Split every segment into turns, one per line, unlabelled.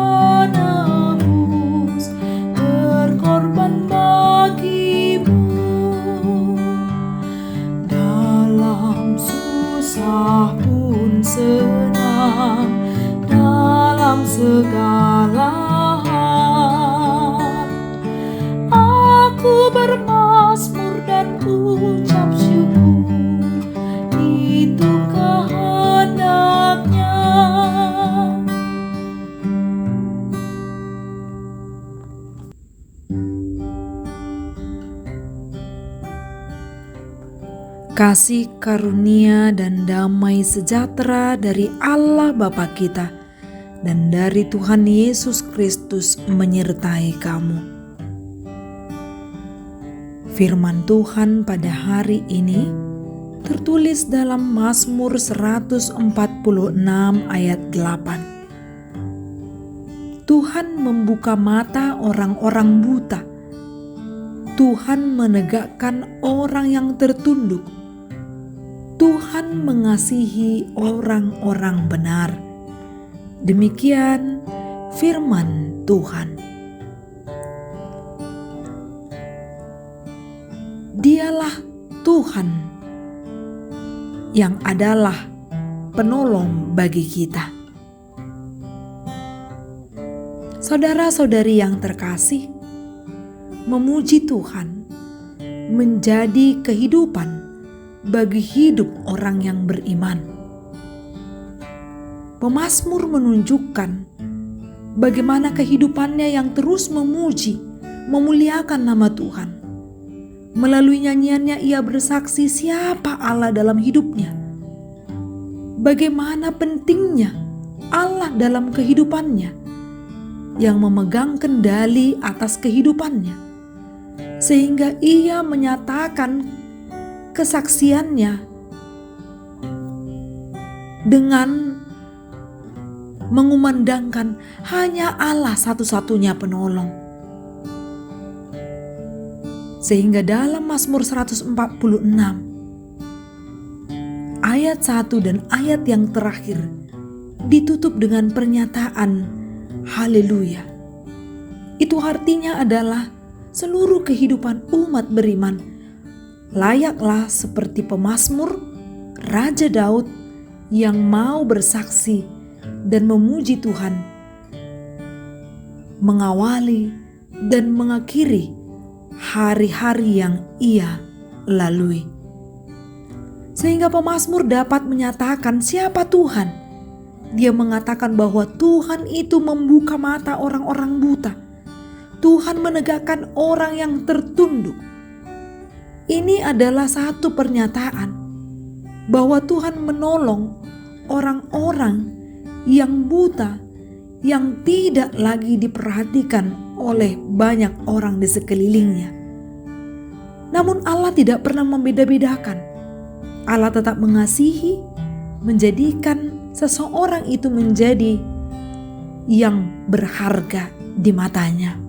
menebus, berkorban bagimu. Dalam susah pun senang, dalam segala hal aku bermazmur dan ucap syukur, itu kehendaknya. Kasih karunia dan damai sejahtera dari Allah Bapa kita dan dari Tuhan Yesus Kristus menyertai kamu. Firman Tuhan pada hari ini tertulis dalam Mazmur 146 ayat 8. Tuhan membuka mata orang-orang buta. Tuhan menegakkan orang yang tertunduk. Tuhan mengasihi orang-orang benar. Demikian firman Tuhan. Dialah Tuhan yang adalah penolong bagi kita. Saudara-saudari yang terkasih, memuji Tuhan menjadi kehidupan bagi hidup orang yang beriman. Pemazmur menunjukkan bagaimana kehidupannya yang terus memuji, memuliakan nama Tuhan. Melalui nyanyiannya ia bersaksi siapa Allah dalam hidupnya. Bagaimana pentingnya Allah dalam kehidupannya yang memegang kendali atas kehidupannya. Sehingga ia menyatakan kesaksiannya dengan mengumandangkan hanya Allah satu-satunya penolong. Sehingga dalam Mazmur 146 ayat 1 dan ayat yang terakhir ditutup dengan pernyataan haleluya. Itu artinya adalah seluruh kehidupan umat beriman layaklah seperti pemazmur Raja Daud yang mau bersaksi dan memuji Tuhan, mengawali dan mengakhiri hari-hari yang ia lalui. Sehingga pemazmur dapat menyatakan siapa Tuhan. Dia mengatakan bahwa Tuhan itu membuka mata orang-orang buta. Tuhan menegakkan orang yang tertunduk. Ini adalah satu pernyataan bahwa Tuhan menolong orang-orang yang buta, yang tidak lagi diperhatikan oleh banyak orang di sekelilingnya. Namun Allah tidak pernah membeda-bedakan. Allah tetap mengasihi, menjadikan seseorang itu menjadi yang berharga di matanya.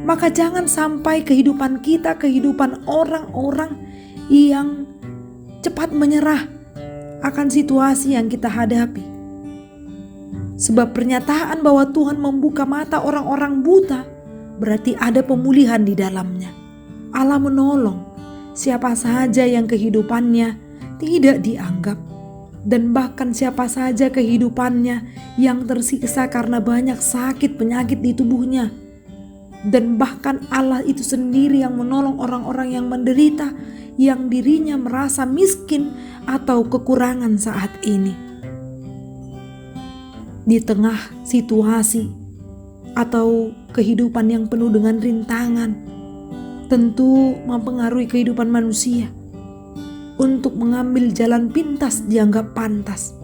Maka jangan sampai kehidupan kita, kehidupan orang-orang yang cepat menyerah akan situasi yang kita hadapi. Sebab pernyataan bahwa Tuhan membuka mata orang-orang buta berarti ada pemulihan di dalamnya. Allah menolong siapa saja yang kehidupannya tidak dianggap, dan bahkan siapa saja kehidupannya yang tersiksa karena banyak sakit penyakit di tubuhnya. Dan bahkan Allah itu sendiri yang menolong orang-orang yang menderita, yang dirinya merasa miskin atau kekurangan saat ini. Di tengah situasi atau kehidupan yang penuh dengan rintangan, tentu mempengaruhi kehidupan manusia untuk mengambil jalan pintas dianggap pantas.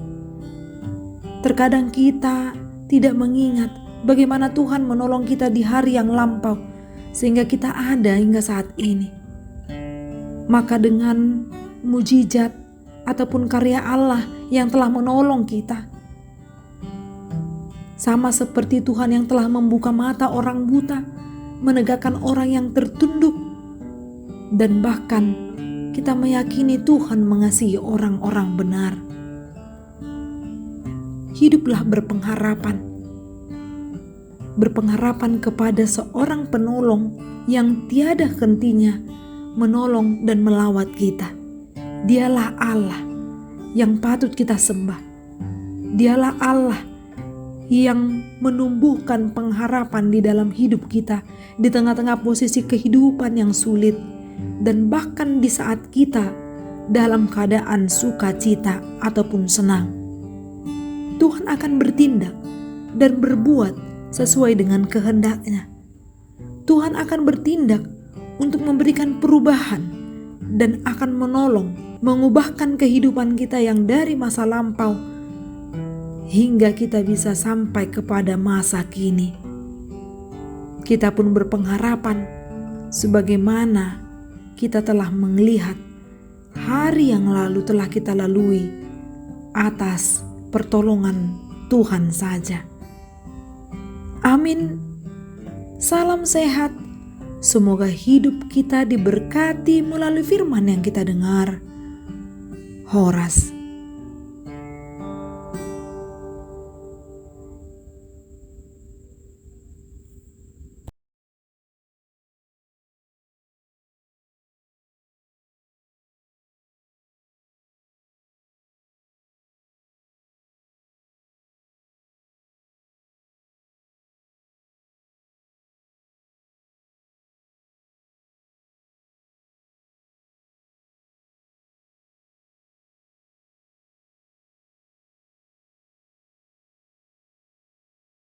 Terkadang kita tidak mengingat bagaimana Tuhan menolong kita di hari yang lampau sehingga kita ada hingga saat ini. Maka dengan mujizat ataupun karya Allah yang telah menolong kita, sama seperti Tuhan yang telah membuka mata orang buta, menegakkan orang yang tertunduk, dan bahkan kita meyakini Tuhan mengasihi orang-orang benar. hiduplah berpengharapan. Berpengharapan kepada seorang penolong yang tiada hentinya menolong dan melawat kita. Dialah Allah yang patut kita sembah. Dialah Allah yang menumbuhkan pengharapan di dalam hidup kita di tengah-tengah posisi kehidupan yang sulit, dan bahkan di saat kita dalam keadaan sukacita ataupun senang. Tuhan akan bertindak dan berbuat sesuai dengan kehendak-Nya. Tuhan akan bertindak untuk memberikan perubahan dan akan menolong mengubahkan kehidupan kita yang dari masa lampau hingga kita bisa sampai kepada masa kini. Kita pun berpengharapan sebagaimana kita telah melihat hari yang lalu telah kita lalui atas pertolongan Tuhan saja. Amin. Salam sehat. Semoga hidup kita diberkati melalui firman yang kita dengar. Horas.